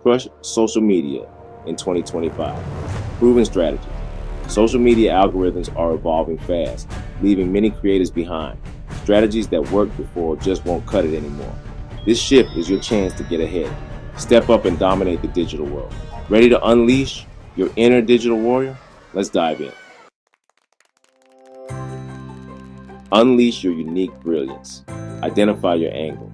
Crush social media in 2025. Proven strategy. Social media algorithms are evolving fast, leaving many creators behind. Strategies that worked before just won't cut it anymore. This shift is your chance to get ahead. Step up and dominate the digital world. Ready to unleash your inner digital warrior? Let's dive in. Unleash your unique brilliance. Identify your angle.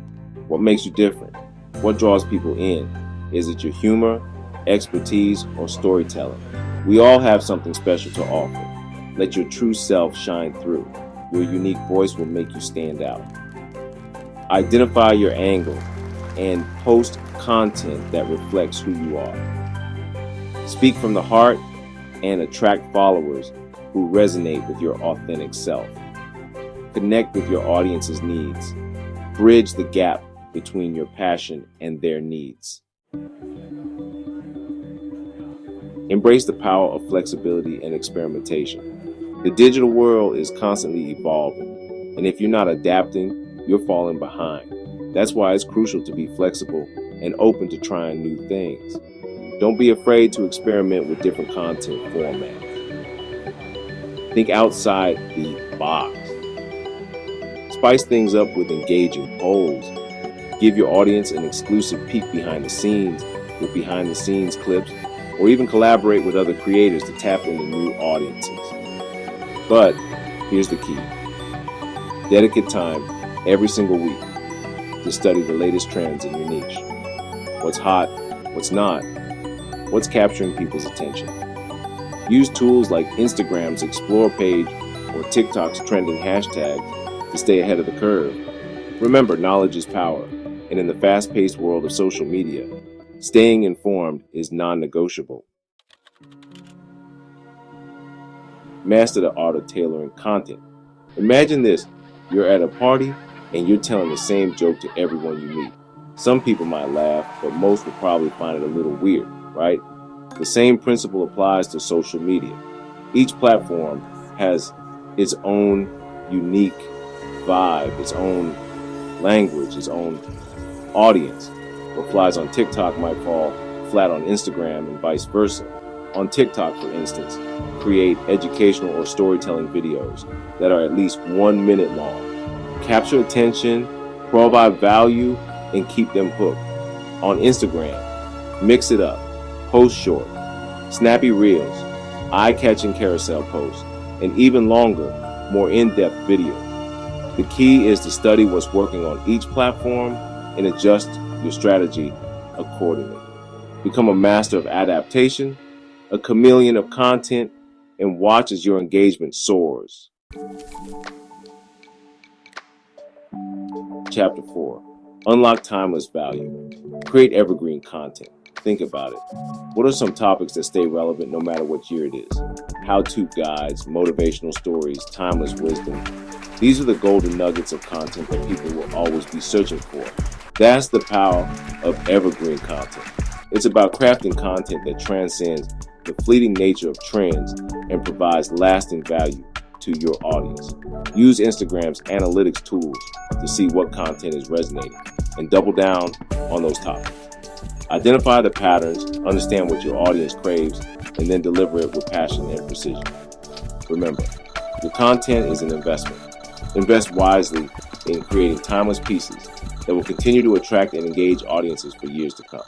What makes you different? What draws people in? Is it your humor, expertise, or storytelling? We all have something special to offer. Let your true self shine through. Your unique voice will make you stand out. Identify your angle and post content that reflects who you are. Speak from the heart and attract followers who resonate with your authentic self. Connect with your audience's needs. Bridge the gap between your passion and their needs. Embrace the power of flexibility and experimentation. The digital world is constantly evolving, and if you're not adapting, you're falling behind. That's why it's crucial to be flexible and open to trying new things. Don't be afraid to experiment with different content formats. Think outside the box. Spice things up with engaging polls. Give your audience an exclusive peek behind the scenes with behind the scenes clips, or even collaborate with other creators to tap into new audiences. But here's the key. Dedicate time every single week to study the latest trends in your niche. What's hot, what's not, what's capturing people's attention. Use tools like Instagram's Explore page or TikTok's trending hashtags to stay ahead of the curve. Remember, knowledge is power, and in the fast-paced world of social media, staying informed is non-negotiable. Master the art of tailoring content. Imagine this, you're at a party and you're telling the same joke to everyone you meet. Some people might laugh, but most will probably find it a little weird, right? The same principle applies to social media. Each platform has its own unique vibe, its own language, its own audience. What flies on TikTok might fall flat on Instagram and vice versa. On TikTok, for instance, create educational or storytelling videos that are at least 1 minute long. Capture attention, provide value, and keep them hooked. On Instagram, mix it up. Post short, snappy reels, eye-catching carousel posts, and even longer, more in-depth videos. The key is to study what's working on each platform and adjust your strategy accordingly. Become a master of adaptation, a chameleon of content, and watch as your engagement soars. Chapter 4. Unlock timeless value. Create evergreen content. Think about it. What are some topics that stay relevant no matter what year it is? How-to guides, motivational stories, timeless wisdom. These are the golden nuggets of content that people will always be searching for. That's the power of evergreen content. It's about crafting content that transcends the fleeting nature of trends and provides lasting value to your audience. Use Instagram's analytics tools to see what content is resonating and double down on those topics. Identify the patterns, understand what your audience craves, and then deliver it with passion and precision. Remember, your content is an investment. Invest wisely in creating timeless pieces that will continue to attract and engage audiences for years to come.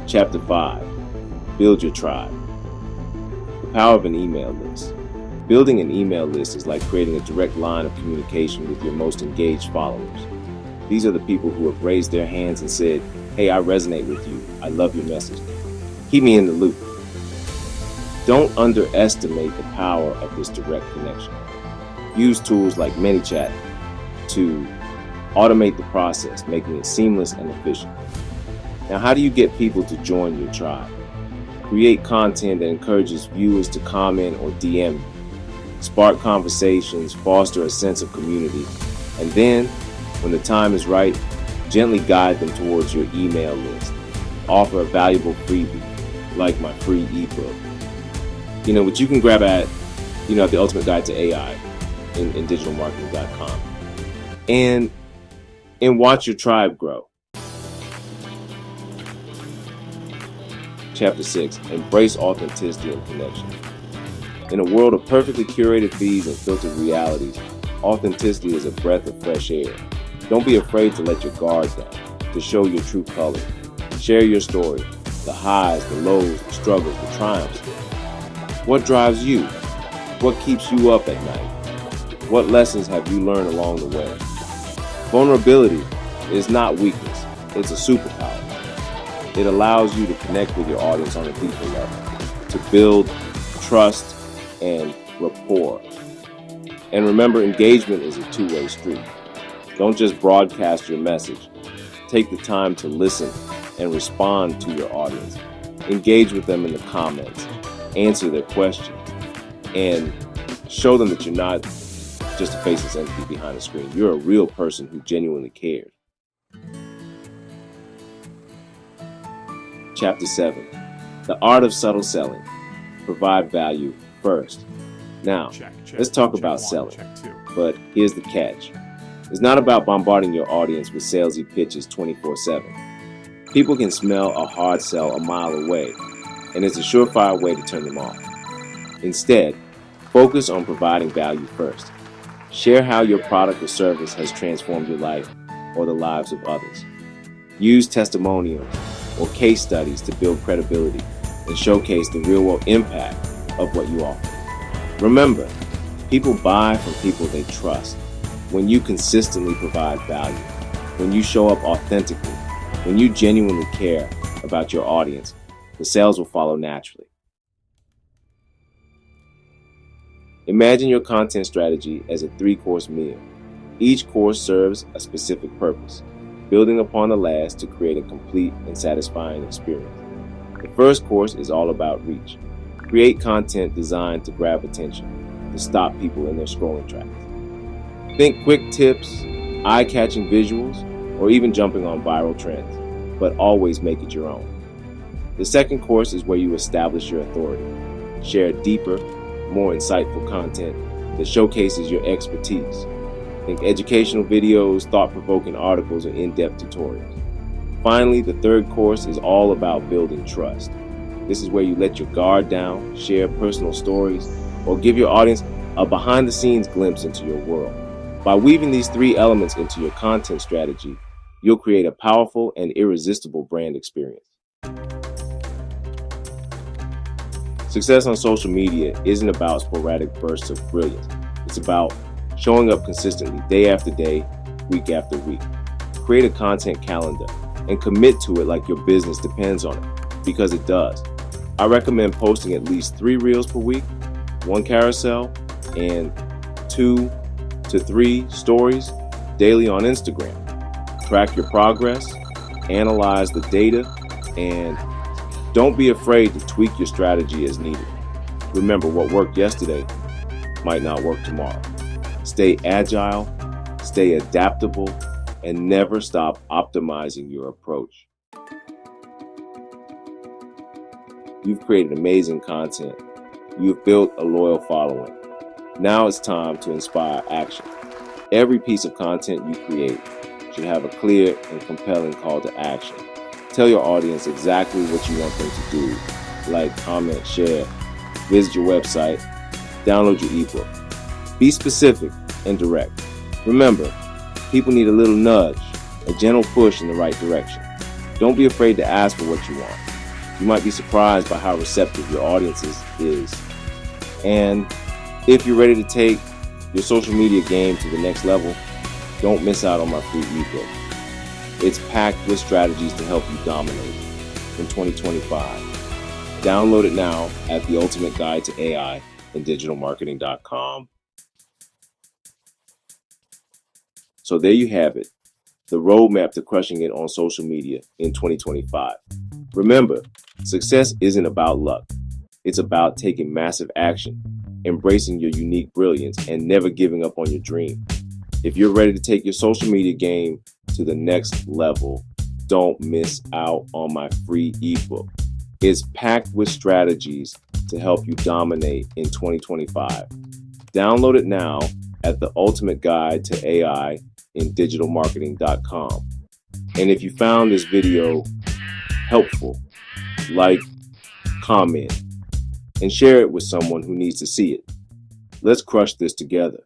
Chapter 5. Build your tribe. The power of an email list. Building an email list is like creating a direct line of communication with your most engaged followers. These are the people who have raised their hands and said, "Hey, I resonate with you. I love your message. Keep me in the loop." Don't underestimate the power of this direct connection. Use tools like ManyChat to automate the process, making it seamless and efficient. Now, how do you get people to join your tribe? Create content that encourages viewers to comment or DM you. Spark conversations, foster a sense of community, and then, when the time is right, gently guide them towards your email list. Offer a valuable freebie, like my free ebook. Which you can grab at, the Ultimate Guide to AI in digitalmarketing.com. And and watch your tribe grow. Chapter 6. Embrace authenticity and connection. In a world of perfectly curated feeds and filtered realities, authenticity is a breath of fresh air. Don't be afraid to let your guard down, to show your true colors. Share your story, the highs, the lows, the struggles, the triumphs. What drives you? What keeps you up at night? What lessons have you learned along the way? Vulnerability is not weakness, it's a superpower. It allows you to connect with your audience on a deeper level, to build trust and rapport. And remember, engagement is a two-way street. Don't just broadcast your message. Take the time to listen and respond to your audience. Engage with them in the comments, answer their questions, and show them that you're not just a faceless entity behind a screen. You're a real person who genuinely cared. Chapter 7. The Art of Subtle Selling. Provide value first. Now, let's talk about selling. But here's the catch. It's not about bombarding your audience with salesy pitches 24/7. People can smell a hard sell a mile away, and it's a surefire way to turn them off. Instead, focus on providing value first. Share how your product or service has transformed your life or the lives of others. Use testimonials or case studies to build credibility and showcase the real-world impact of what you offer. Remember, people buy from people they trust. When you consistently provide value, when you show up authentically, when you genuinely care about your audience, the sales will follow naturally. Imagine your content strategy as a 3-course meal. Each course serves a specific purpose, building upon the last to create a complete and satisfying experience. The first course is all about reach. Create content designed to grab attention, to stop people in their scrolling tracks. Think quick tips, eye-catching visuals, or even jumping on viral trends, but always make it your own. The second course is where you establish your authority. Share deeper, more insightful content that showcases your expertise. Think educational videos, thought-provoking articles, and in-depth tutorials. Finally, the third course is all about building trust. This is where you let your guard down, share personal stories, or give your audience a behind-the-scenes glimpse into your world. By weaving these 3 elements into your content strategy, you'll create a powerful and irresistible brand experience. Success on social media isn't about sporadic bursts of brilliance. It's about showing up consistently day after day, week after week. Create a content calendar and commit to it like your business depends on it, because it does. I recommend posting at least 3 reels per week, 1 carousel, and 2 to 3 stories daily on Instagram. Track your progress, analyze the data, and don't be afraid to tweak your strategy as needed. Remember, what worked yesterday might not work tomorrow. Stay agile, stay adaptable, and never stop optimizing your approach. You've created amazing content. You've built a loyal following. Now it's time to inspire action. Every piece of content you create should have a clear and compelling call to action. Tell your audience exactly what you want them to do. Like, comment, share, visit your website, download your ebook. Be specific and direct. Remember, people need a little nudge, a gentle push in the right direction. Don't be afraid to ask for what you want. You might be surprised by how receptive your audience is. And if you're ready to take your social media game to the next level, don't miss out on my free ebook. It's packed with strategies to help you dominate in 2025. Download it now at The Ultimate Guide to AI and digitalmarketing.com. So there you have it, the roadmap to crushing it on social media in 2025. Remember, success isn't about luck. It's about taking massive action, embracing your unique brilliance, and never giving up on your dream. If you're ready to take your social media game to the next level, don't miss out on my free ebook. It's packed with strategies to help you dominate in 2025. Download it now at The Ultimate Guide to AI in digitalmarketing.com. And if you found this video helpful, like, comment, and share it with someone who needs to see it. Let's crush this together.